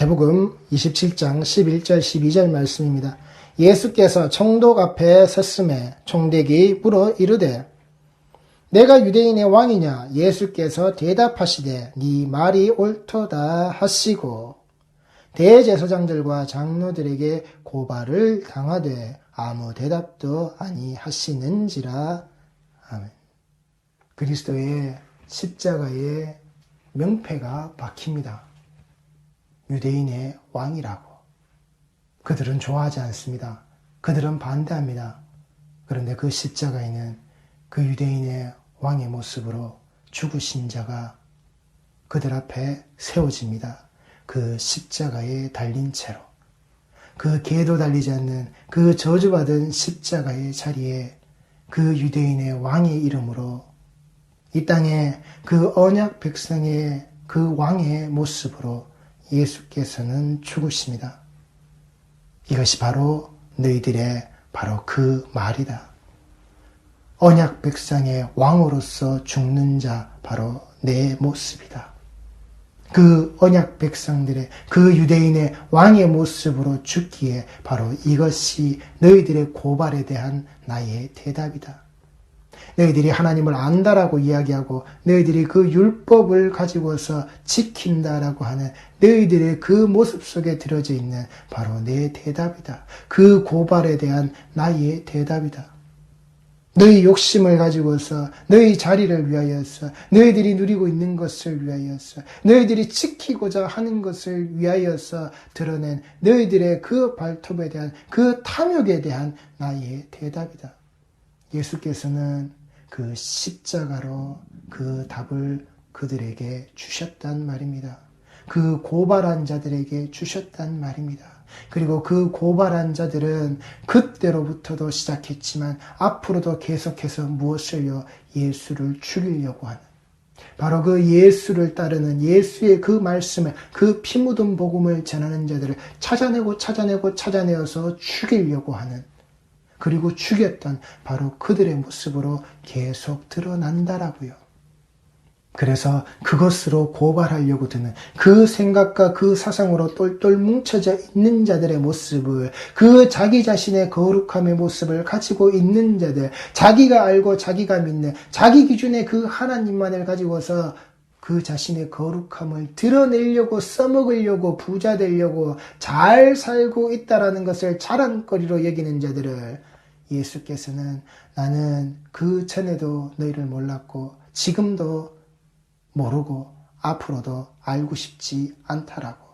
마태복음 27장 11절 12절 말씀입니다. 예수께서 총독 앞에 섰음에 총독이 물어 이르되 내가 유대인의 왕이냐? 예수께서 대답하시되 네 말이 옳도다 하시고 대제사장들과 장로들에게 고발을 당하되 아무 대답도 아니하시는지라. 아멘. 그리스도의 십자가의 명패가 박힙니다. 유대인의 왕이라고. 그들은 좋아하지 않습니다. 그들은 반대합니다. 그런데 그 십자가에는 그 유대인의 왕의 모습으로 죽으신 자가 그들 앞에 세워집니다. 그 십자가에 달린 채로. 그 개도 달리지 않는 그 저주받은 십자가의 자리에 그 유대인의 왕의 이름으로 이 땅에 그 언약 백성의 그 왕의 모습으로 예수께서는 죽으십니다. 이것이 바로 너희들의 바로 그 말이다. 언약 백성의 왕으로서 죽는 자 바로 내 모습이다. 그 언약 백성들의 그 유대인의 왕의 모습으로 죽기에 바로 이것이 너희들의 고발에 대한 나의 대답이다. 너희들이 하나님을 안다라고 이야기하고 너희들이 그 율법을 가지고서 지킨다라고 하는 너희들의 그 모습 속에 들어져 있는 바로 내 대답이다. 그 고발에 대한 나의 대답이다. 너희 욕심을 가지고서 너희 자리를 위하여서 너희들이 누리고 있는 것을 위하여서 너희들이 지키고자 하는 것을 위하여서 드러낸 너희들의 그 발톱에 대한 그 탐욕에 대한 나의 대답이다. 예수께서는 그 십자가로 그 답을 그들에게 주셨단 말입니다. 그 고발한 자들에게 주셨단 말입니다. 그리고 그 고발한 자들은 그때로부터도 시작했지만 앞으로도 계속해서 무엇을요? 예수를 죽이려고 하는, 바로 그 예수를 따르는 예수의 그 말씀을, 그 피 묻은 복음을 전하는 자들을 찾아내어서 죽이려고 하는, 그리고 죽였던 바로 그들의 모습으로 계속 드러난다라고요. 그래서 그것으로 고발하려고 드는 그 생각과 그 사상으로 똘똘 뭉쳐져 있는 자들의 모습을, 그 자기 자신의 거룩함의 모습을 가지고 있는 자들, 자기가 알고 자기가 믿는 자기 기준의 그 하나님만을 가지고서 그 자신의 거룩함을 드러내려고, 써먹으려고, 부자 되려고, 잘 살고 있다라는 것을 자랑거리로 여기는 자들을 예수께서는 나는 그 전에도 너희를 몰랐고 지금도 모르고 앞으로도 알고 싶지 않다라고.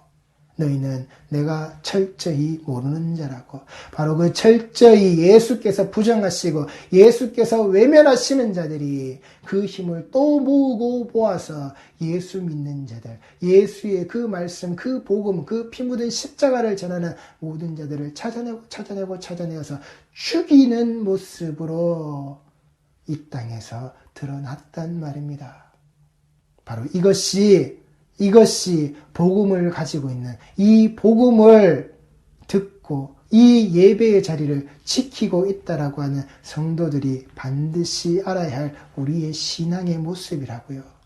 너희는 내가 철저히 모르는 자라고. 바로 그 철저히 예수께서 부정하시고 예수께서 외면하시는 자들이 그 힘을 또 모으고 모아서 예수 믿는 자들, 예수의 그 말씀, 그 복음, 그 피 묻은 십자가를 전하는 모든 자들을 찾아내어서 죽이는 모습으로 이 땅에서 드러났단 말입니다. 바로 이것이 복음을 가지고 있는, 이 복음을 듣고 이 예배의 자리를 지키고 있다라고 하는 성도들이 반드시 알아야 할 우리의 신앙의 모습이라고요.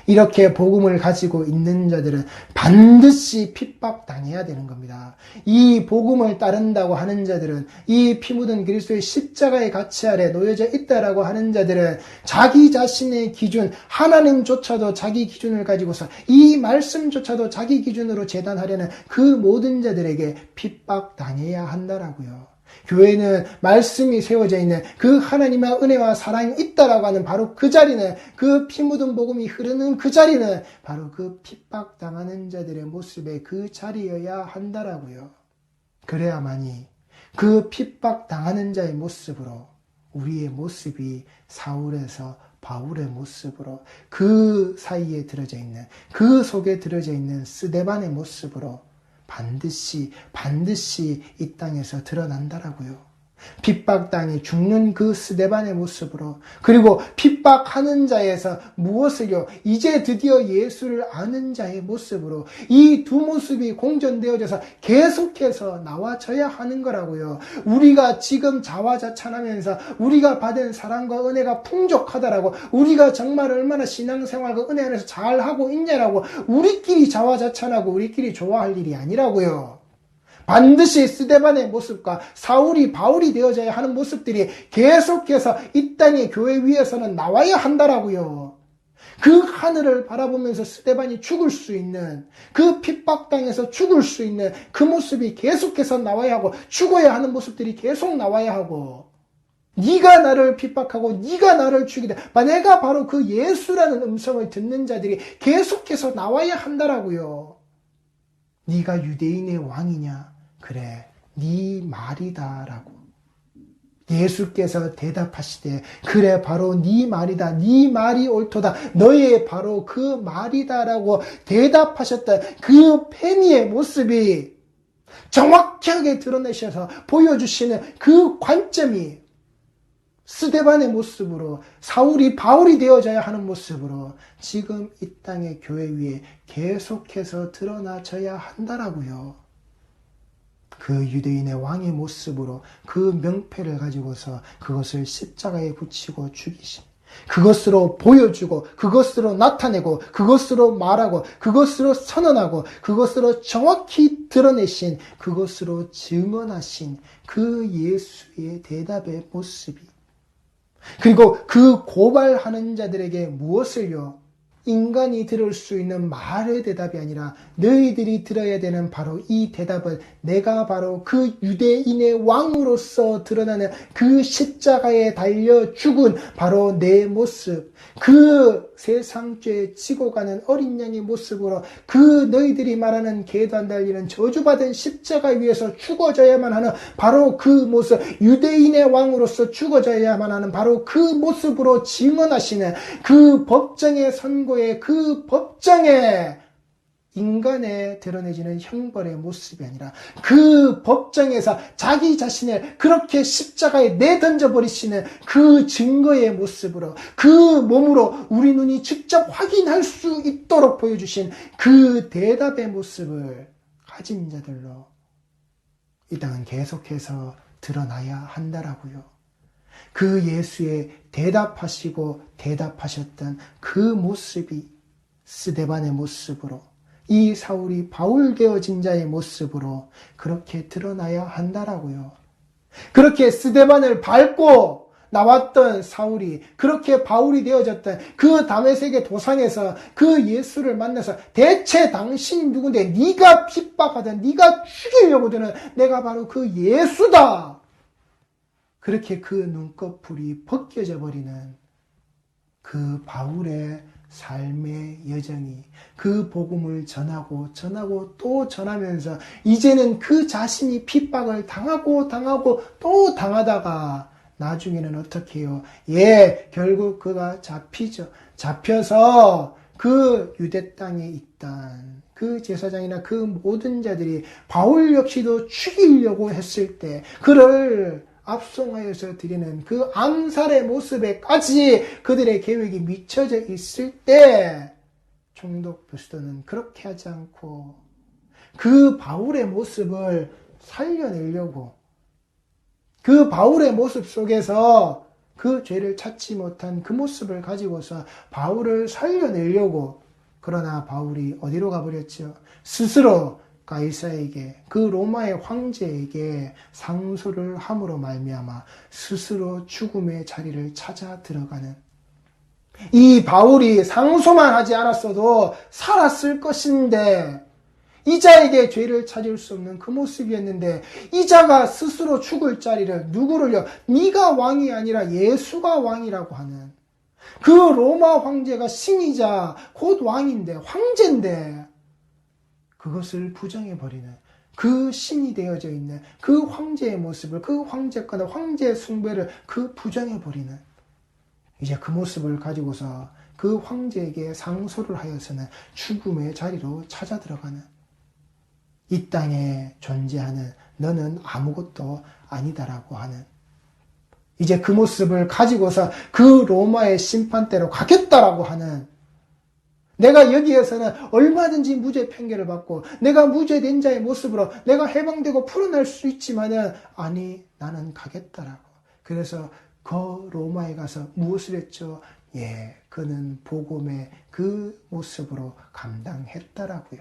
이렇게 복음을 가지고 있는 자들은 반드시 핍박당해야 되는 겁니다. 이 복음을 따른다고 하는 자들은, 이 피 묻은 그리스도의 십자가의 가치 아래 놓여져 있다라고 하는 자들은 자기 자신의 기준, 하나님조차도 자기 기준을 가지고서 이 말씀조차도 자기 기준으로 재단하려는 그 모든 자들에게 핍박당해야 한다라고요. 교회는 말씀이 세워져 있는 그 하나님의 은혜와 사랑이 있다라고 하는 바로 그 자리는, 그 피 묻은 복음이 흐르는 그 자리는 바로 그 핍박당하는 자들의 모습의 그 자리여야 한다라고요. 그래야만이 그 핍박당하는 자의 모습으로 우리의 모습이 사울에서 바울의 모습으로, 그 사이에 들어져 있는, 그 속에 들어져 있는 스데반의 모습으로 반드시 이 땅에서 드러난다라고요. 핍박당해 죽는 그 스데반의 모습으로, 그리고 핍박하는 자에서 무엇을요? 이제 드디어 예수를 아는 자의 모습으로, 이 두 모습이 공존되어져서 계속해서 나와져야 하는 거라고요. 우리가 지금 자화자찬하면서 우리가 받은 사랑과 은혜가 풍족하다라고, 우리가 정말 얼마나 신앙생활과 은혜 안에서 잘하고 있냐라고 우리끼리 자화자찬하고 우리끼리 좋아할 일이 아니라고요. 반드시 스데반의 모습과 사울이 바울이 되어져야 하는 모습들이 계속해서 이 땅의 교회 위에서는 나와야 한다라고요. 그 하늘을 바라보면서 스데반이 죽을 수 있는, 그 핍박당에서 죽을 수 있는 그 모습이 계속해서 나와야 하고, 죽어야 하는 모습들이 계속 나와야 하고, 네가 나를 핍박하고 네가 나를 죽이다, 내가 바로 그 예수라는 음성을 듣는 자들이 계속해서 나와야 한다라고요. 네가 유대인의 왕이냐? 그래, 네 말이다라고 예수께서 대답하시되, 그래, 바로 네 말이다, 네 말이 옳도다, 너의 바로 그 말이다라고 대답하셨던 그 폐미의 모습이 정확하게 드러내셔서 보여주시는 그 관점이 스데반의 모습으로, 사울이 바울이 되어져야 하는 모습으로 지금 이 땅의 교회 위에 계속해서 드러나져야 한다라고요. 그 유대인의 왕의 모습으로 그 명패를 가지고서 그것을 십자가에 붙이고 죽이신, 그것으로 보여주고, 그것으로 나타내고, 그것으로 말하고, 그것으로 선언하고, 그것으로 정확히 드러내신, 그것으로 증언하신 그 예수의 대답의 모습이, 그리고 그 고발하는 자들에게 무엇을요? 인간이 들을 수 있는 말의 대답이 아니라 너희들이 들어야 되는 바로 이 대답은, 내가 바로 그 유대인의 왕으로서 드러나는 그 십자가에 달려 죽은 바로 내 모습, 그 세상죄 지고 가는 어린 양의 모습으로, 그 너희들이 말하는 개도 안 달리는 저주받은 십자가 위에서 죽어져야만 하는 바로 그 모습, 유대인의 왕으로서 죽어져야만 하는 바로 그 모습으로 증언하시는, 그 법정의 선고, 그 법정에 인간에 드러내지는 형벌의 모습이 아니라, 그 법정에서 자기 자신을 그렇게 십자가에 내던져 버리시는 그 증거의 모습으로, 그 몸으로 우리 눈이 직접 확인할 수 있도록 보여주신 그 대답의 모습을 가진 자들로 이 땅은 계속해서 드러나야 한다라고요. 그 예수의 대답하시고 대답하셨던 그 모습이 스데반의 모습으로, 이 사울이 바울 되어진 자의 모습으로 그렇게 드러나야 한다라고요. 그렇게 스데반을 밟고 나왔던 사울이, 그렇게 바울이 되어졌던 그 다메섹의 도상에서 그 예수를 만나서, 대체 당신이 누군데, 네가 핍박하던, 네가 죽이려고 드는 내가 바로 그 예수다, 그렇게 그 눈꺼풀이 벗겨져 버리는 그 바울의 삶의 여정이, 그 복음을 전하고 또 전하면서 이제는 그 자신이 핍박을 당하고 또 당하다가 나중에는 어떻게 해요? 결국 그가 잡히죠. 잡혀서 그 유대 땅에 있던 그 제사장이나 그 모든 자들이 바울 역시도 죽이려고 했을 때, 그를 압송하여서 드리는 그 암살의 모습에까지 그들의 계획이 미쳐져 있을 때, 총독 부스도는 그렇게 하지 않고 그 바울의 모습을 살려내려고, 그 바울의 모습 속에서 그 죄를 찾지 못한 그 모습을 가지고서 바울을 살려내려고, 그러나 바울이 어디로 가버렸죠? 스스로 가이사에게, 그 로마의 황제에게 상소를 함으로 말미암아 스스로 죽음의 자리를 찾아 들어가는, 이 바울이 상소만 하지 않았어도 살았을 것인데, 이자에게 죄를 찾을 수 없는 그 모습이었는데, 이자가 스스로 죽을 자리를 누구를요? 네가 왕이 아니라 예수가 왕이라고 하는, 그 로마 황제가 신이자 곧 왕인데, 황제인데, 그것을 부정해버리는, 그 신이 되어져 있는 그 황제의 모습을, 그 황제권의 황제 숭배를 그 부정해버리는, 이제 그 모습을 가지고서 그 황제에게 상소를 하여서는 죽음의 자리로 찾아 들어가는, 이 땅에 존재하는 너는 아무것도 아니다라고 하는 이제 그 모습을 가지고서 그 로마의 심판대로 가겠다라고 하는, 내가 여기에서는 얼마든지 무죄 판결을 받고 내가 무죄된 자의 모습으로 내가 해방되고 풀어날 수 있지만은, 아니 나는 가겠다라고. 그래서 그 로마에 가서 무엇을 했죠? 그는 복음의 그 모습으로 감당했다라고요.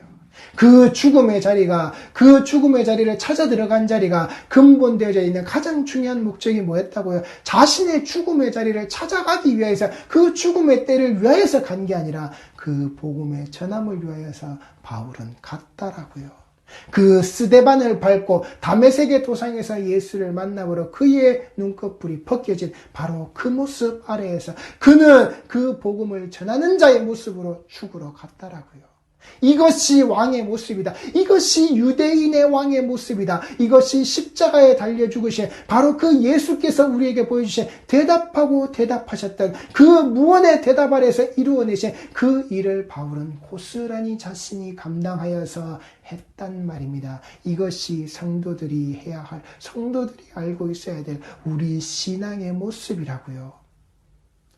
그 죽음의 자리를 찾아 들어간 자리가 근본되어져 있는 가장 중요한 목적이 뭐였다고요? 자신의 죽음의 자리를 찾아가기 위해서, 그 죽음의 때를 위하여서 간 게 아니라 그 복음의 전함을 위하여서 바울은 갔다라고요. 그 스데반을 밟고 다메섹의 도상에서 예수를 만나보러 그의 눈꺼풀이 벗겨진 바로 그 모습 아래에서 그는 그 복음을 전하는 자의 모습으로 죽으러 갔다라고요. 이것이 왕의 모습이다. 이것이 유대인의 왕의 모습이다. 이것이 십자가에 달려 죽으신 바로 그 예수께서 우리에게 보여주신 대답하고 대답하셨던 그 무언의 대답 아래에서 이루어내신 그 일을 바울은 고스란히 자신이 감당하여서 했단 말입니다. 이것이 성도들이 해야 할, 성도들이 알고 있어야 될 우리 신앙의 모습이라고요.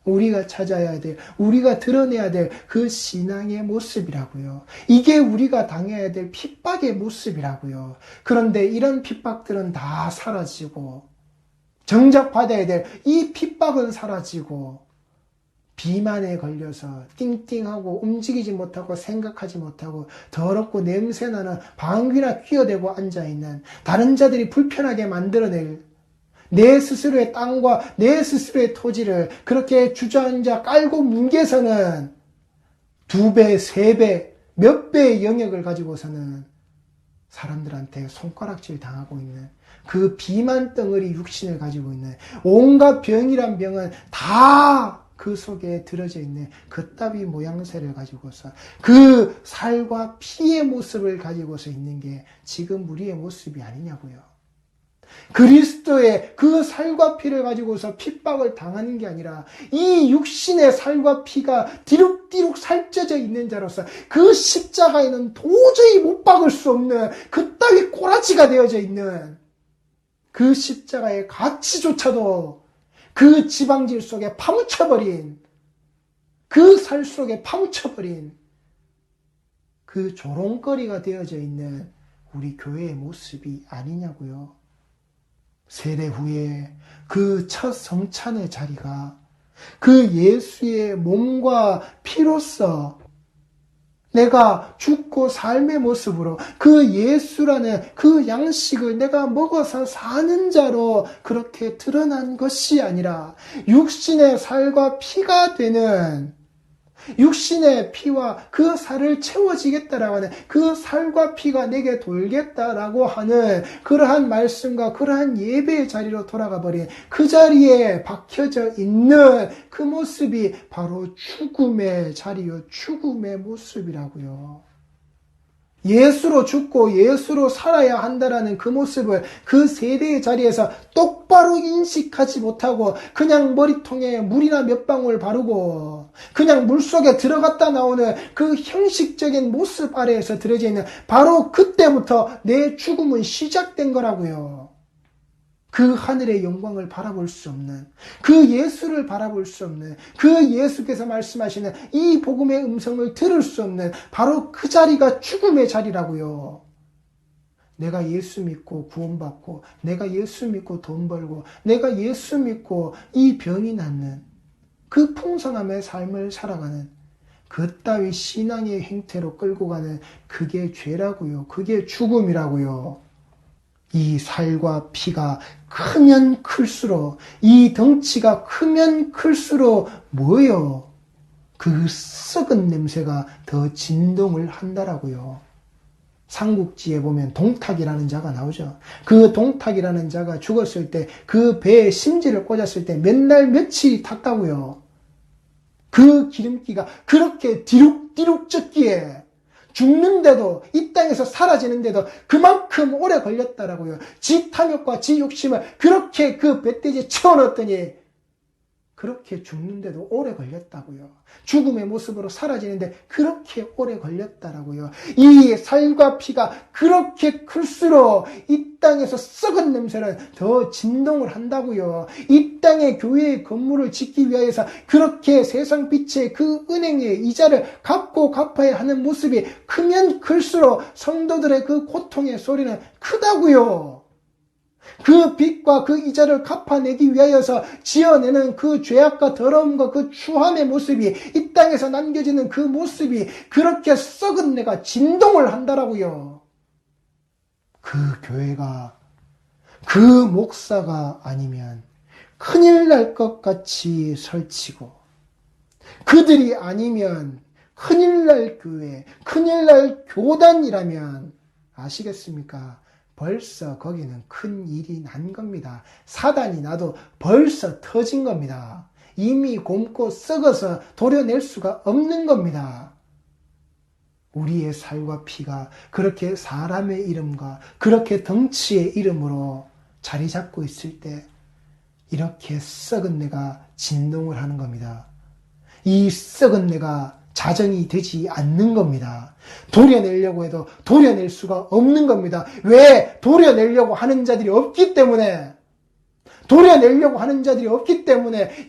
우리가 찾아야 될, 우리가 드러내야 될 그 신앙의 모습이라고요. 이게 우리가 당해야 될 핍박의 모습이라고요. 그런데 이런 핍박들은 다 사라지고, 정작 받아야 될 이 핍박은 사라지고, 비만에 걸려서 띵띵하고 움직이지 못하고 생각하지 못하고 더럽고 냄새나는 방귀나 끼어대고 앉아있는, 다른 자들이 불편하게 만들어낼 내 스스로의 땅과 내 스스로의 토지를 그렇게 주저앉아 깔고 뭉개서는 2배, 3배, 몇 배의 영역을 가지고서는 사람들한테 손가락질 당하고 있는 그 비만 덩어리 육신을 가지고 있는, 온갖 병이란 병은 다 그 속에 들어져 있는 그따위 모양새를 가지고서, 그 살과 피의 모습을 가지고서 있는 게 지금 우리의 모습이 아니냐고요. 그리스도의 그 살과 피를 가지고서 핍박을 당하는 게 아니라, 이 육신의 살과 피가 디룩디룩 살쪄져 있는 자로서 그 십자가에는 도저히 못 박을 수 없는 그따위 꼬라지가 되어져 있는 그 십자가의 가치조차도 그 지방질 속에 파묻혀버린, 그 살 속에 파묻혀버린 그 조롱거리가 되어져 있는 우리 교회의 모습이 아니냐고요. 세례 후에 그 첫 성찬의 자리가 그 예수의 몸과 피로서 내가 죽고 삶의 모습으로 그 예수라는 그 양식을 내가 먹어서 사는 자로 그렇게 드러난 것이 아니라, 육신의 살과 피가 되는, 육신의 피와 그 살을 채워지겠다라고 하는, 그 살과 피가 내게 돌겠다라고 하는 그러한 말씀과 그러한 예배의 자리로 돌아가 버린, 그 자리에 박혀져 있는 그 모습이 바로 죽음의 자리요, 죽음의 모습이라고요. 예수로 죽고 예수로 살아야 한다라는 그 모습을 그 세대의 자리에서 똑바로 인식하지 못하고 그냥 머리통에 물이나 몇 방울 바르고 그냥 물속에 들어갔다 나오는 그 형식적인 모습 아래에서 들어져 있는, 바로 그때부터 내 죽음은 시작된 거라고요. 그 하늘의 영광을 바라볼 수 없는, 그 예수를 바라볼 수 없는, 그 예수께서 말씀하시는 이 복음의 음성을 들을 수 없는 바로 그 자리가 죽음의 자리라고요. 내가 예수 믿고 구원받고, 내가 예수 믿고 돈 벌고, 내가 예수 믿고 이 병이 낫는 그 풍성함의 삶을 살아가는 그따위 신앙의 행태로 끌고 가는, 그게 죄라고요. 그게 죽음이라고요. 이 살과 피가 크면 클수록, 이 덩치가 크면 클수록 뭐예요? 그 썩은 냄새가 더 진동을 한다라고요. 삼국지에 보면 동탁이라는 자가 나오죠. 그 동탁이라는 자가 죽었을 때 그 배에 심지를 꽂았을 때 몇 날 며칠이 탔다고요. 그 기름기가 그렇게 디룩디룩 쪘기에 죽는데도, 이 땅에서 사라지는데도 그만큼 오래 걸렸다라고요. 지 탐욕과 지 욕심을 그렇게 그 뱃돼지에 채워넣었더니 그렇게 죽는데도 오래 걸렸다고요. 죽음의 모습으로 사라지는데 그렇게 오래 걸렸다라고요. 이 살과 피가 그렇게 클수록 이 땅에서 썩은 냄새는 더 진동을 한다고요. 이 땅의 교회의 건물을 짓기 위하여서 그렇게 세상 빛의 그 은행의 이자를 갚고 갚아야 하는 모습이 크면 클수록 성도들의 그 고통의 소리는 크다고요. 그 빚과 그 이자를 갚아내기 위하여서 지어내는 그 죄악과 더러움과 그 추함의 모습이 이 땅에서 남겨지는 그 모습이 그렇게 썩은 내가 진동을 한다라고요. 그 교회가 그 목사가 아니면 큰일 날 것 같이 설치고 그들이 아니면 큰일 날 교회, 큰일 날 교단이라면 아시겠습니까? 벌써 거기는 큰 일이 난 겁니다. 사단이 나도 벌써 터진 겁니다. 이미 곪고 썩어서 도려낼 수가 없는 겁니다. 우리의 살과 피가 그렇게 사람의 이름과 그렇게 덩치의 이름으로 자리 잡고 있을 때 이렇게 썩은 내가 진동을 하는 겁니다. 이 썩은 내가 자정이 되지 않는 겁니다. 도려내려고 해도 도려낼 수가 없는 겁니다. 왜? 도려내려고 하는 자들이 없기 때문에. 도려내려고 하는 자들이 없기 때문에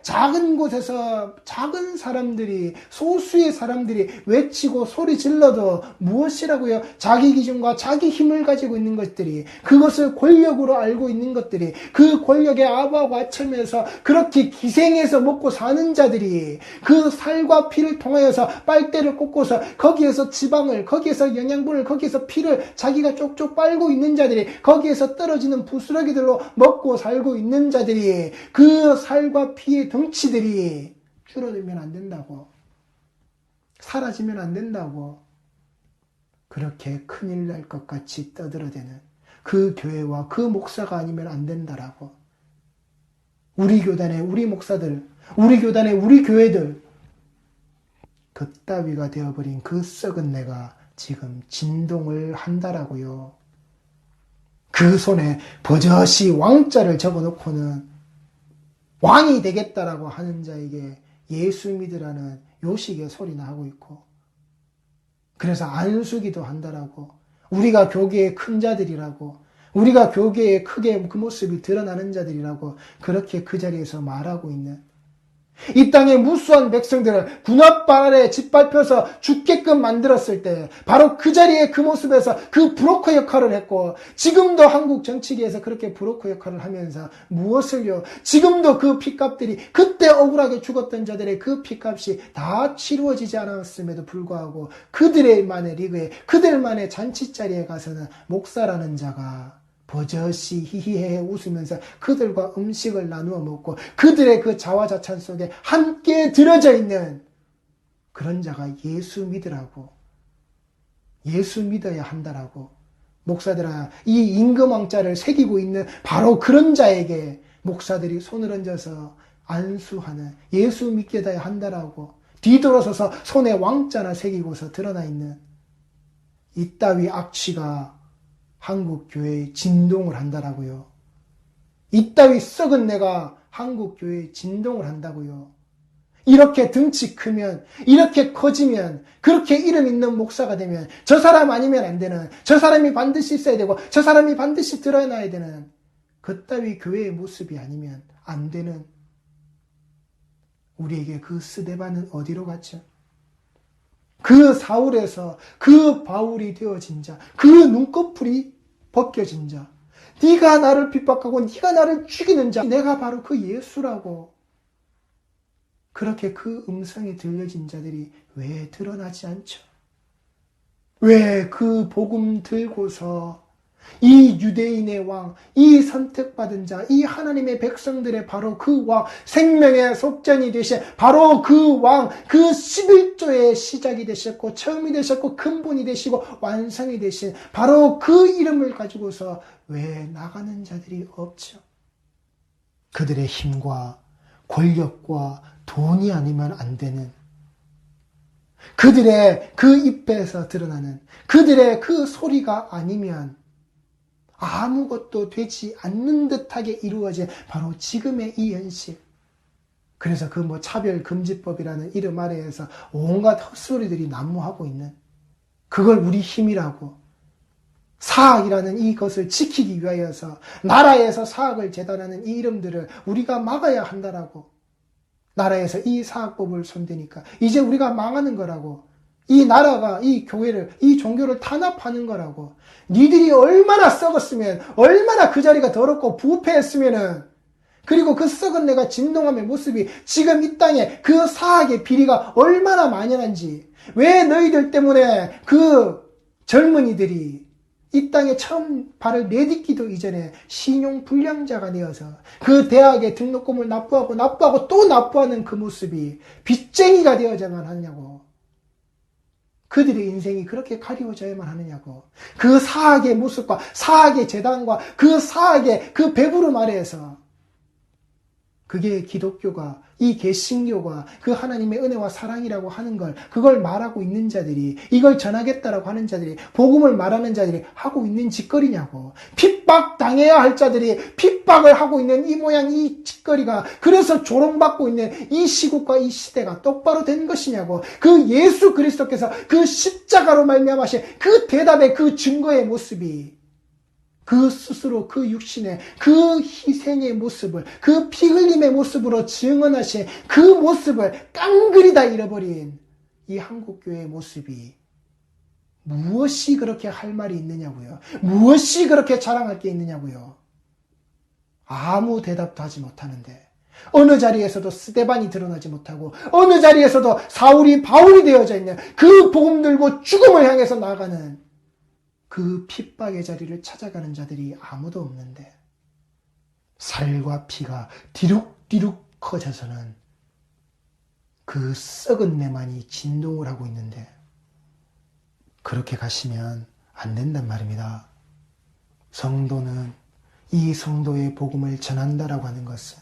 작은 곳에서 작은 사람들이 소수의 사람들이 외치고 소리 질러도 무엇이라고요? 자기 기준과 자기 힘을 가지고 있는 것들이 그것을 권력으로 알고 있는 것들이 그 권력의 아부하고 아첨해서 그렇게 기생해서 먹고 사는 자들이 그 살과 피를 통하여서 빨대를 꽂고서 거기에서 지방을 거기에서 영양분을 거기에서 피를 자기가 쪽쪽 빨고 있는 자들이 거기에서 떨어지는 부스러기들로 먹고 살고 있는 자들이 그 살과 피의 덩치들이 줄어들면 안 된다고, 사라지면 안 된다고, 그렇게 큰일 날 것 같이 떠들어대는 그 교회와 그 목사가 아니면 안 된다라고. 우리 교단의 우리 목사들, 우리 교단의 우리 교회들, 그따위가 되어버린 그 썩은 내가 지금 진동을 한다라고요. 그 손에 버젓이 왕자를 적어놓고는 왕이 되겠다라고 하는 자에게 예수 믿으라는 요식의 소리나 하고 있고, 그래서 안수기도 한다라고, 우리가 교계의 큰 자들이라고, 우리가 교계에 크게 그 모습이 드러나는 자들이라고 그렇게 그 자리에서 말하고 있는 이 땅의 무수한 백성들을 군합발 아래 짓밟혀서 죽게끔 만들었을 때 바로 그 자리에 그 모습에서 그 브로커 역할을 했고, 지금도 한국 정치계에서 그렇게 브로커 역할을 하면서 무엇을요? 지금도 그 핏값들이 그때 억울하게 죽었던 자들의 그 핏값이 다 치루어지지 않았음에도 불구하고 그들만의 리그에 그들만의 잔치자리에 가서는 목사라는 자가 버젓이 히히해 웃으면서 그들과 음식을 나누어 먹고 그들의 그 자화자찬 속에 함께 들어져 있는 그런 자가 예수 믿으라고, 예수 믿어야 한다라고. 목사들아, 이 임금왕자를 새기고 있는 바로 그런 자에게 목사들이 손을 얹어서 안수하는, 예수 믿게 돼야 한다라고 뒤돌아서서 손에 왕자나 새기고서 드러나 있는 이따위 악취가 한국 교회에 진동을 한다라고요. 이따위 썩은 내가 한국 교회에 진동을 한다고요. 이렇게 등치 크면, 이렇게 커지면, 그렇게 이름 있는 목사가 되면 저 사람 아니면 안 되는, 저 사람이 반드시 있어야 되고 저 사람이 반드시 드러나야 되는 그따위 교회의 모습이 아니면 안 되는 우리에게 그 스데반은 어디로 갔죠? 그 사울에서 그 바울이 되어진 자, 그 눈꺼풀이 벗겨진 자, 네가 나를 핍박하고 네가 나를 죽이는 자, 내가 바로 그 예수라고. 그렇게 그 음성이 들려진 자들이 왜 드러나지 않죠? 왜 그 복음 들고서 이 유대인의 왕, 이 선택받은 자, 이 하나님의 백성들의 바로 그 왕, 생명의 속전이 되신 바로 그 왕, 그 11조의 시작이 되셨고 처음이 되셨고 근본이 되시고 완성이 되신 바로 그 이름을 가지고서 왜 나가는 자들이 없죠? 그들의 힘과 권력과 돈이 아니면 안 되는, 그들의 그 입에서 드러나는 그들의 그 소리가 아니면 아무것도 되지 않는 듯하게 이루어진 바로 지금의 이 현실. 그래서 그 차별금지법이라는 이름 아래에서 온갖 헛소리들이 난무하고 있는, 그걸 우리 힘이라고, 사학이라는 이것을 지키기 위하여서 나라에서 사학을 재단하는 이 이름들을 우리가 막아야 한다라고, 나라에서 이 사학법을 손대니까 이제 우리가 망하는 거라고, 이 나라가 이 교회를, 이 종교를 탄압하는 거라고, 니들이 얼마나 썩었으면, 얼마나 그 자리가 더럽고 부패했으면은, 그리고 그 썩은 내가 진동함의 모습이 지금 이 땅에 그 사학의 비리가 얼마나 만연한지, 왜 너희들 때문에 그 젊은이들이 이 땅에 처음 발을 내딛기도 이전에 신용 불량자가 되어서 그 대학의 등록금을 납부하고 또 납부하는 그 모습이 빚쟁이가 되어야만 하느냐고. 그들의 인생이 그렇게 가리워져야만 하느냐고. 그 사학의 모습과 사학의 재단과 그 사학의 그 배부름 아래에서, 그게 기독교가, 이 개신교가 그 하나님의 은혜와 사랑이라고 하는 걸, 그걸 말하고 있는 자들이, 이걸 전하겠다라고 하는 자들이, 복음을 말하는 자들이 하고 있는 짓거리냐고. 핍박당해야 할 자들이 핍박을 하고 있는 이 모양 이 짓거리가, 그래서 조롱받고 있는 이 시국과 이 시대가 똑바로 된 것이냐고. 그 예수 그리스도께서 그 십자가로 말미암으신 그 대답의 그 증거의 모습이, 그 스스로 그 육신의 그 희생의 모습을, 그 피 흘림의 모습으로 증언하신 그 모습을 깡그리 다 잃어버린 이 한국교회의 모습이 무엇이 그렇게 할 말이 있느냐고요. 무엇이 그렇게 자랑할 게 있느냐고요. 아무 대답도 하지 못하는데, 어느 자리에서도 스데반이 드러나지 못하고, 어느 자리에서도 사울이 바울이 되어져 있는 그 복음 들고 죽음을 향해서 나아가는 그 핍박의 자리를 찾아가는 자들이 아무도 없는데, 살과 피가 디룩디룩 커져서는 그 썩은 내만이 진동을 하고 있는데, 그렇게 가시면 안 된단 말입니다. 성도는 이 성도의 복음을 전한다라고 하는 것은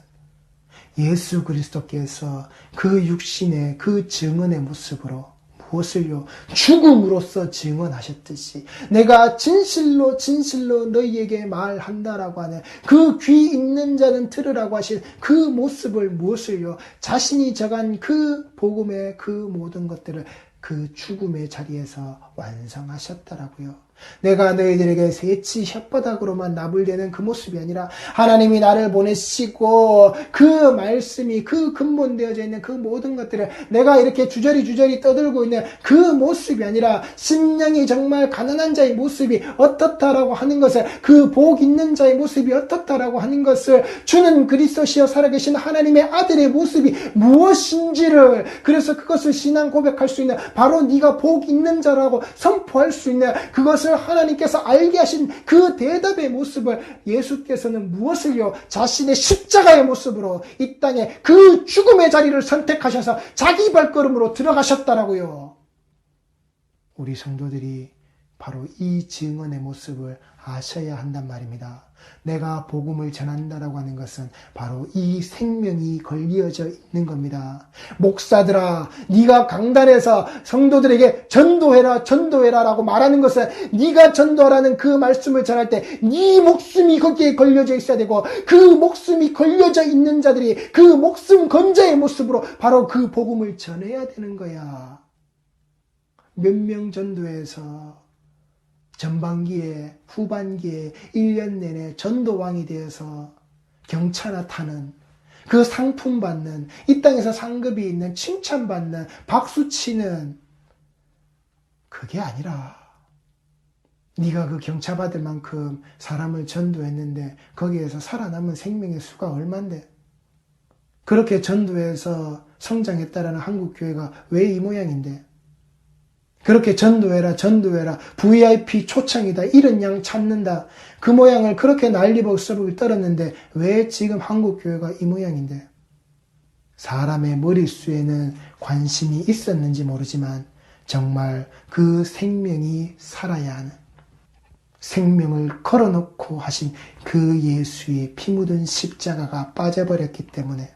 예수 그리스도께서 그 육신의 그 증언의 모습으로 무엇을요? 죽음으로써 증언하셨듯이 내가 진실로 너희에게 말한다라고 하는 그 귀 있는 자는 들으라고 하신 그 모습을, 무엇을요? 자신이 적은 그 복음의 그 모든 것들을 그 죽음의 자리에서 완성하셨다라고요. 내가 너희들에게 새치 혓바닥으로만 나불대는 그 모습이 아니라 하나님이 나를 보내시고 그 말씀이 그 근본되어져 있는 그 모든 것들을 내가 이렇게 주저리 떠들고 있는 그 모습이 아니라, 심령이 정말 가난한 자의 모습이 어떻다라고 하는 것을, 그 복 있는 자의 모습이 어떻다라고 하는 것을, 주는 그리스도시여 살아계신 하나님의 아들의 모습이 무엇인지를, 그래서 그것을 신앙 고백할 수 있는, 바로 네가 복 있는 자라고 선포할 수 있는, 그것을 하나님께서 알게 하신 그 대답의 모습을, 예수께서는 무엇을요? 자신의 십자가의 모습으로 이 땅에 그 죽음의 자리를 선택하셔서 자기 발걸음으로 들어가셨다라고요. 우리 성도들이 바로 이 증언의 모습을 아셔야 한단 말입니다. 내가 복음을 전한다라고 하는 것은 바로 이 생명이 걸려져 있는 겁니다. 목사들아, 네가 강단에서 성도들에게 전도해라라고 말하는 것은, 네가 전도하라는 그 말씀을 전할 때 네 목숨이 거기에 걸려져 있어야 되고, 그 목숨이 걸려져 있는 자들이 그 목숨 건자의 모습으로 바로 그 복음을 전해야 되는 거야. 몇 명 전도해서 전반기에, 후반기에 1년 내내 전도왕이 되어서 경차나 타는, 그 상품 받는, 이 땅에서 상급이 있는, 칭찬받는, 박수치는, 그게 아니라 네가 그 경차 받을 만큼 사람을 전도했는데 거기에서 살아남은 생명의 수가 얼만데, 그렇게 전도해서 성장했다라는 한국교회가 왜 이 모양인데, 그렇게 전도해라 VIP 초청이다 이런 양 찾는다, 그 모양을 그렇게 난리법석을 떨었는데 왜 지금 한국교회가 이 모양인데, 사람의 머릿수에는 관심이 있었는지 모르지만 정말 그 생명이 살아야 하는, 생명을 걸어놓고 하신 그 예수의 피 묻은 십자가가 빠져버렸기 때문에,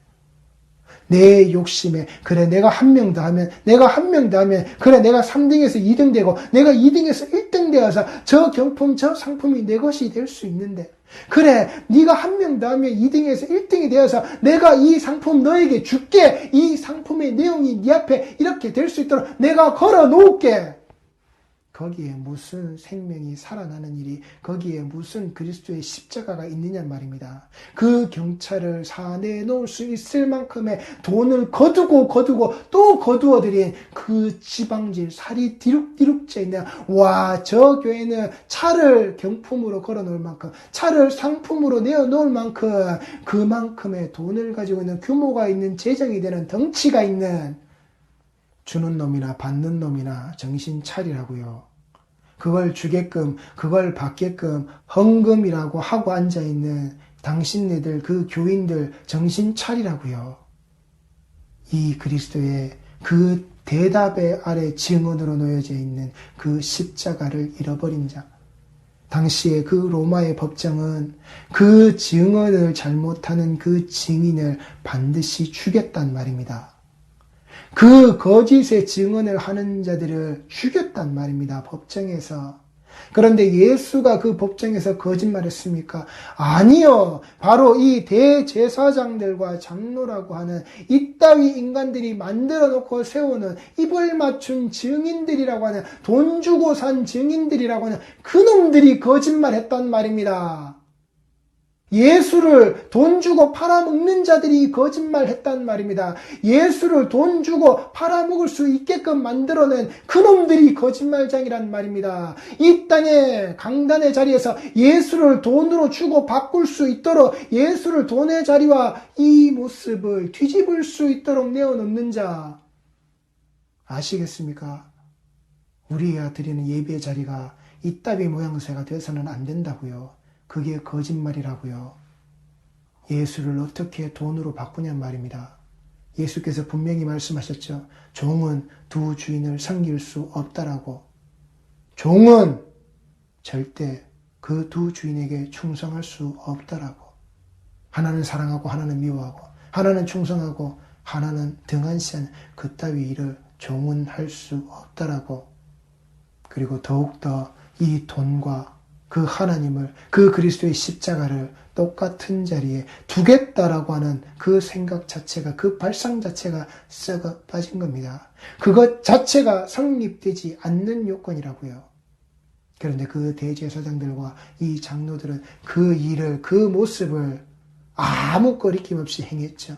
내 욕심에, 그래 내가 한 명 더 하면, 그래 내가 3등에서 2등 되고 내가 2등에서 1등 되어서 저 경품 저 상품이 내 것이 될 수 있는데, 그래, 네가 한 명 더 하면 2등에서 1등이 되어서 내가 이 상품 너에게 줄게. 이 상품의 내용이 네 앞에 이렇게 될 수 있도록 내가 걸어 놓을게. 거기에 무슨 생명이 살아나는 일이, 거기에 무슨 그리스도의 십자가가 있느냐 말입니다. 그 경찰을 사내에 놓을 수 있을 만큼의 돈을 거두고 또 거두어들인 그 지방질 살이 디룩디룩 쪄있는, 와, 저 교회는 차를 경품으로 걸어놓을 만큼, 차를 상품으로 내어놓을 만큼, 그만큼의 돈을 가지고 있는, 규모가 있는, 재정이 되는, 덩치가 있는, 주는 놈이나 받는 놈이나 정신 차리라고요. 그걸 주게끔, 그걸 받게끔 헌금이라고 하고 앉아있는 당신네들, 그 교인들 정신 차리라고요. 이 그리스도의 그 대답의 아래 증언으로 놓여져 있는 그 십자가를 잃어버린 자. 당시에 그 로마의 법정은 그 증언을 잘못하는 그 증인을 반드시 죽였단 말입니다. 그 거짓의 증언을 하는 자들을 죽였단 말입니다. 법정에서. 그런데 예수가 그 법정에서 거짓말했습니까? 아니요. 바로 이 대제사장들과 장로라고 하는 이따위 인간들이 만들어 놓고 세우는 입을 맞춘 증인들이라고 하는, 돈 주고 산 증인들이라고 하는 그놈들이 거짓말했단 말입니다. 예수를 돈 주고 팔아먹는 자들이 거짓말했단 말입니다. 예수를 돈 주고 팔아먹을 수 있게끔 만들어낸 그놈들이 거짓말장이란 말입니다. 이 땅의 강단의 자리에서 예수를 돈으로 주고 바꿀 수 있도록, 예수를 돈의 자리와 이 모습을 뒤집을 수 있도록 내어놓는 자 아시겠습니까? 우리가 드리는 예배의 자리가 이따위 모양새가 되어서는 안 된다고요. 그게 거짓말이라고요. 예수를 어떻게 돈으로 바꾸냔 말입니다. 예수께서 분명히 말씀하셨죠. 종은 두 주인을 섬길 수 없다라고. 종은 절대 그 두 주인에게 충성할 수 없다라고. 하나는 사랑하고 하나는 미워하고, 하나는 충성하고 하나는 등한시한 그따위 일을 종은 할 수 없다라고. 그리고 더욱더 이 돈과 그 하나님을, 그 그리스도의 십자가를 똑같은 자리에 두겠다라고 하는 그 생각 자체가, 그 발상 자체가 썩어 빠진 겁니다. 그것 자체가 성립되지 않는 요건이라고요. 그런데 그 대제사장들과 이 장로들은 그 일을, 그 모습을 아무 거리낌 없이 행했죠.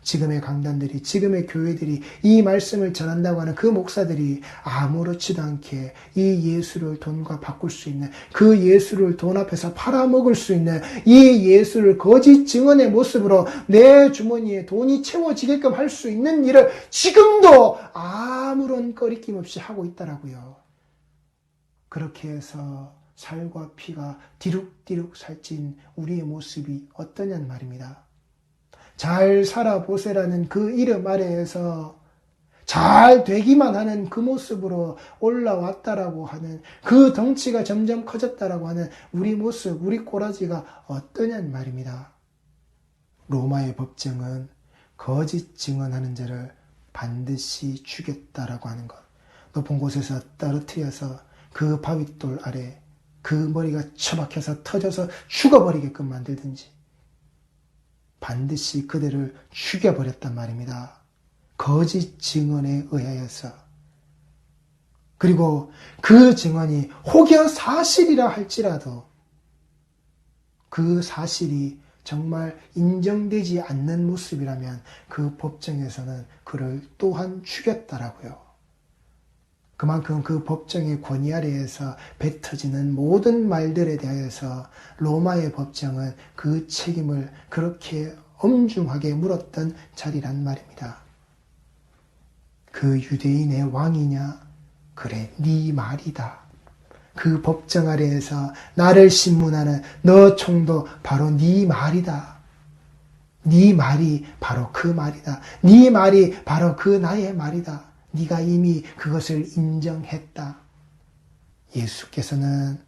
지금의 강단들이, 지금의 교회들이, 이 말씀을 전한다고 하는 그 목사들이 아무렇지도 않게 이 예수를 돈과 바꿀 수 있는, 그 예수를 돈 앞에서 팔아먹을 수 있는, 이 예수를 거짓 증언의 모습으로 내 주머니에 돈이 채워지게끔 할 수 있는 일을 지금도 아무런 거리낌 없이 하고 있다라고요. 그렇게 해서 살과 피가 디룩디룩 살찐 우리의 모습이 어떠냐는 말입니다. 잘 살아보세라는 그 이름 아래에서 잘 되기만 하는 그 모습으로 올라왔다라고 하는, 그 덩치가 점점 커졌다라고 하는 우리 모습, 우리 꼬라지가 어떠냐는 말입니다. 로마의 법정은 거짓 증언하는 자를 반드시 죽였다라고 하는 것. 높은 곳에서 떨어뜨려서 그 바윗돌 아래 그 머리가 처박혀서 터져서 죽어버리게끔 만들든지 반드시 그들을 죽여버렸단 말입니다. 거짓 증언에 의하여서. 그리고 그 증언이 혹여 사실이라 할지라도 그 사실이 정말 인정되지 않는 모습이라면 그 법정에서는 그를 또한 죽였다라고요. 그만큼 그 법정의 권위 아래에서 뱉어지는 모든 말들에 대하여서 로마의 법정은 그 책임을 그렇게 엄중하게 물었던 자리란 말입니다. 그 유대인의 왕이냐? 그래, 네 말이다. 그 법정 아래에서 나를 신문하는 너 총도 바로 네 말이다. 네 말이 바로 그 말이다. 네 말이 바로 그 나의 말이다. 네가 이미 그것을 인정했다. 예수께서는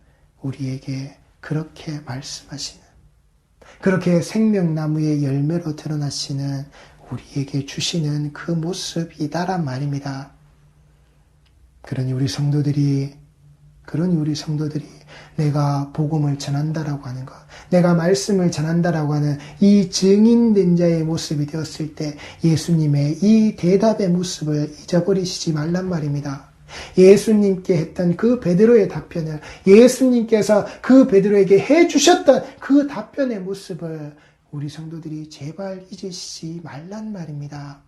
우리에게 그렇게 말씀하시는, 그렇게 생명나무의 열매로 드러나시는 우리에게 주시는 그 모습이다란 말입니다. 그러니 우리 성도들이 그러니 우리 성도들이 내가 복음을 전한다라고 하는 것, 내가 말씀을 전한다라고 하는 이 증인된 자의 모습이 되었을 때 예수님의 이 대답의 모습을 잊어버리시지 말란 말입니다. 예수님께 했던 그 베드로의 답변을, 예수님께서 그 베드로에게 해주셨던 그 답변의 모습을 우리 성도들이 제발 잊으시지 말란 말입니다.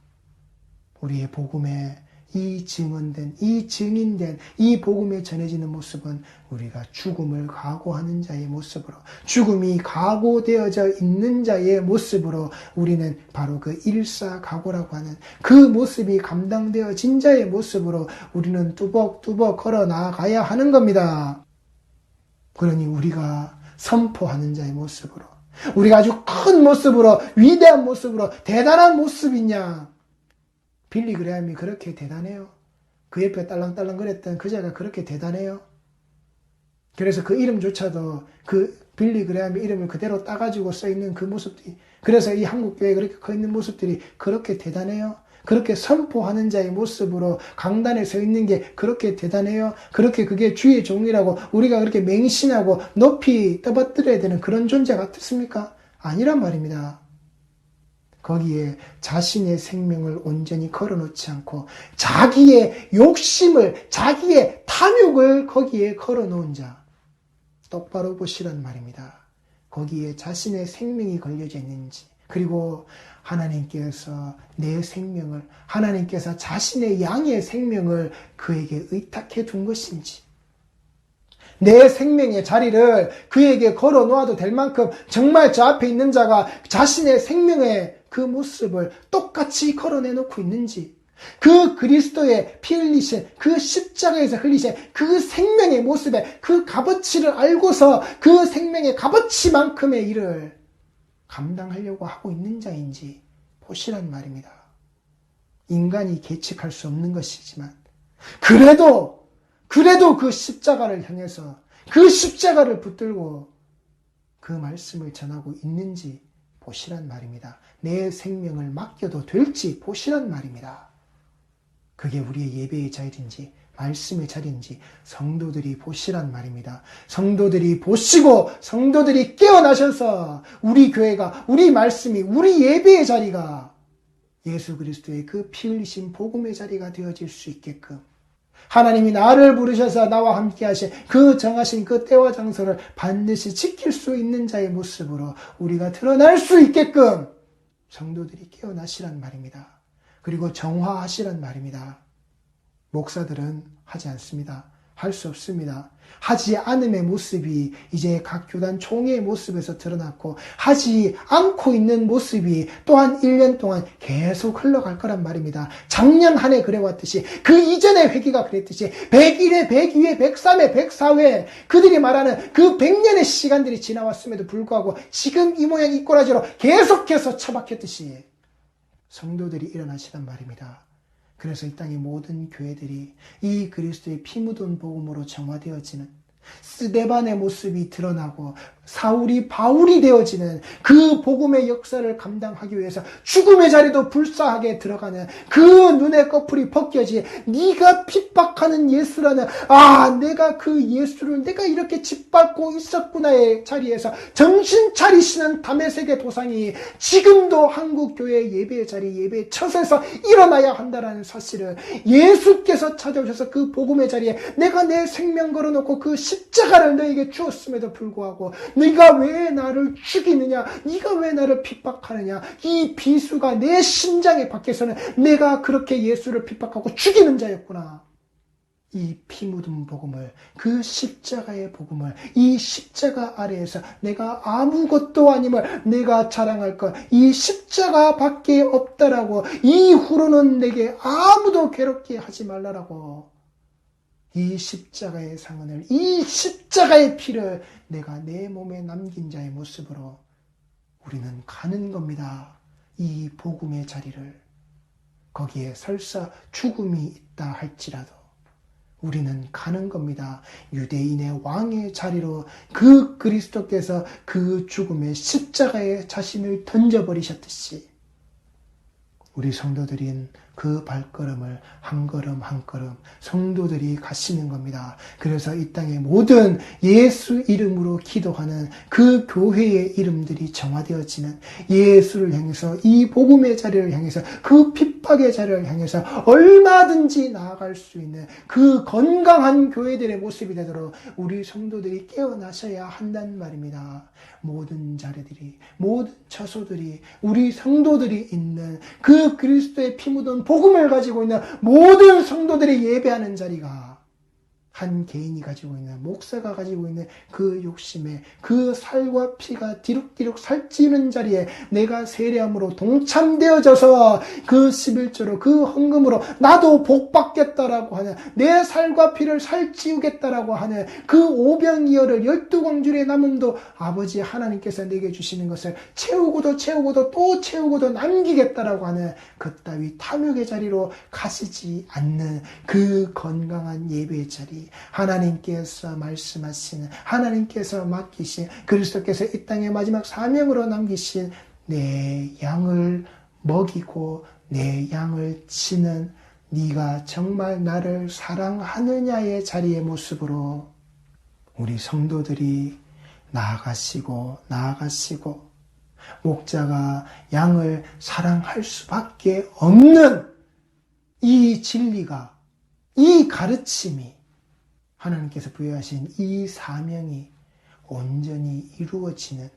우리의 복음에 이 증언된, 이 증인된, 이 복음에 전해지는 모습은 우리가 죽음을 각오하는 자의 모습으로, 죽음이 각오되어져 있는 자의 모습으로 우리는 바로 그 일사각오라고 하는 그 모습이 감당되어진 자의 모습으로 우리는 뚜벅뚜벅 걸어 나가야 하는 겁니다. 그러니 우리가 선포하는 자의 모습으로, 우리가 아주 큰 모습으로, 위대한 모습으로, 대단한 모습이냐? 빌리 그레함이 그렇게 대단해요? 그 옆에 딸랑딸랑 거렸던 그자가 그렇게 대단해요? 그래서 그 이름조차도 그 빌리 그레함의 이름을 그대로 따가지고 써있는 그 모습들이, 그래서 이 한국교회에 그렇게 커 있는 모습들이 그렇게 대단해요? 그렇게 선포하는 자의 모습으로 강단에 서 있는 게 그렇게 대단해요? 그렇게 그게 주의 종이라고 우리가 그렇게 맹신하고 높이 떠받들어야 되는 그런 존재 같습니까? 아니란 말입니다. 거기에 자신의 생명을 온전히 걸어놓지 않고 자기의 욕심을, 자기의 탐욕을 거기에 걸어놓은 자, 똑바로 보시란 말입니다. 거기에 자신의 생명이 걸려져 있는지, 그리고 하나님께서 내 생명을, 하나님께서 자신의 양의 생명을 그에게 의탁해 둔 것인지, 내 생명의 자리를 그에게 걸어 놓아도 될 만큼 정말 저 앞에 있는 자가 자신의 생명의 그 모습을 똑같이 걸어내놓고 있는지, 그 그리스도의 피 흘리신, 그 십자가에서 흘리신 그 생명의 모습에 그 값어치를 알고서 그 생명의 값어치만큼의 일을 감당하려고 하고 있는 자인지 보시란 말입니다. 인간이 계측할 수 없는 것이지만 그래도 그 십자가를 향해서 그 십자가를 붙들고 그 말씀을 전하고 있는지 보시란 말입니다. 내 생명을 맡겨도 될지 보시란 말입니다. 그게 우리의 예배의 자리인지 말씀의 자리인지 성도들이 보시란 말입니다. 성도들이 보시고 성도들이 깨어나셔서 우리 교회가, 우리 말씀이, 우리 예배의 자리가 예수 그리스도의 그 피 흘리신 복음의 자리가 되어질 수 있게끔, 하나님이 나를 부르셔서 나와 함께 하신 그 정하신 그 때와 장소를 반드시 지킬 수 있는 자의 모습으로 우리가 드러날 수 있게끔 성도들이 깨어나시란 말입니다. 그리고 정화하시란 말입니다. 목사들은 하지 않습니다. 할 수 없습니다. 하지 않음의 모습이 이제 각 교단 총회의 모습에서 드러났고, 하지 않고 있는 모습이 또한 1년 동안 계속 흘러갈 거란 말입니다. 작년 한 해 그래왔듯이, 그 이전의 회기가 그랬듯이 100일에 102회 103회 104회 그들이 말하는 그 100년의 시간들이 지나왔음에도 불구하고 지금 이 모양 이 꼬라지로 계속해서 처박혔듯이 성도들이 일어나시란 말입니다. 그래서 이 땅의 모든 교회들이 이 그리스도의 피 묻은 복음으로 정화되어지는, 스데반의 모습이 드러나고 사울이 바울이 되어지는 그 복음의 역사를 감당하기 위해서 죽음의 자리도 불사하게 들어가는 그 눈의 꺼풀이 벗겨지, 네가 핍박하는 예수라는, 내가 그 예수를 내가 이렇게 짓밟고 있었구나의 자리에서 정신 차리시는 다메섹의 도상이 지금도 한국교회 예배의 자리, 예배의 처소에서 일어나야 한다는 사실을, 예수께서 찾아오셔서 그 복음의 자리에 내가 내 생명 걸어놓고 그 십자가를 너에게 주었음에도 불구하고 네가 왜 나를 죽이느냐, 네가 왜 나를 핍박하느냐, 이 비수가 내 심장의 밖에서는 내가 그렇게 예수를 핍박하고 죽이는 자였구나. 이 피 묻은 복음을, 그 십자가의 복음을, 이 십자가 아래에서 내가 아무것도 아님을 내가 자랑할 것, 이 십자가 밖에 없다라고, 이후로는 내게 아무도 괴롭게 하지 말라라고, 이 십자가의 상흔을, 이 십자가의 피를 내가 내 몸에 남긴 자의 모습으로 우리는 가는 겁니다. 이 복음의 자리를. 거기에 설사 죽음이 있다 할지라도 우리는 가는 겁니다. 유대인의 왕의 자리로 그 그리스도께서 그 죽음의 십자가에 자신을 던져버리셨듯이 우리 성도들인 그 발걸음을 한 걸음 한 걸음 성도들이 가시는 겁니다. 그래서 이 땅의 모든 예수 이름으로 기도하는 그 교회의 이름들이 정화되어지는, 예수를 향해서, 이 복음의 자리를 향해서, 그 핍박의 자리를 향해서 얼마든지 나아갈 수 있는 그 건강한 교회들의 모습이 되도록 우리 성도들이 깨어나셔야 한단 말입니다. 모든 자리들이, 모든 처소들이, 우리 성도들이 있는 그 그리스도의 피 묻은 복음을 가지고 있는 모든 성도들이 예배하는 자리가, 한 개인이 가지고 있는, 목사가 가지고 있는 그 욕심에, 그 살과 피가 디룩디룩 살찌는 자리에 내가 세례함으로 동참되어져서 그 11조로, 그 헌금으로 나도 복 받겠다라고 하는, 내 살과 피를 살찌우겠다라고 하는 그 오병이어를 12광줄의 남음도 아버지 하나님께서 내게 주시는 것을 채우고도 채우고도 또 채우고도 남기겠다라고 하는 그따위 탐욕의 자리로 가시지 않는 그 건강한 예배의 자리, 하나님께서 말씀하시는, 하나님께서 맡기신, 그리스도께서 이 땅의 마지막 사명으로 남기신 내 양을 먹이고 내 양을 치는, 네가 정말 나를 사랑하느냐의 자리의 모습으로 우리 성도들이 나아가시고 목자가 양을 사랑할 수밖에 없는 이 진리가, 이 가르침이, 하나님께서 부여하신 이 사명이 온전히 이루어지는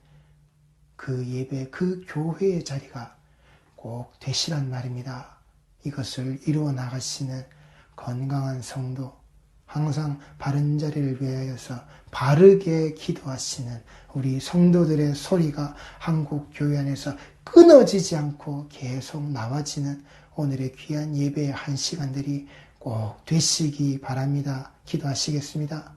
그 예배, 그 교회의 자리가 꼭 되시란 말입니다. 이것을 이루어 나가시는 건강한 성도, 항상 바른 자리를 위하여서 바르게 기도하시는 우리 성도들의 소리가 한국 교회 안에서 끊어지지 않고 계속 나와지는 오늘의 귀한 예배의 한 시간들이 꼭 되시기 바랍니다. 기도하시겠습니다.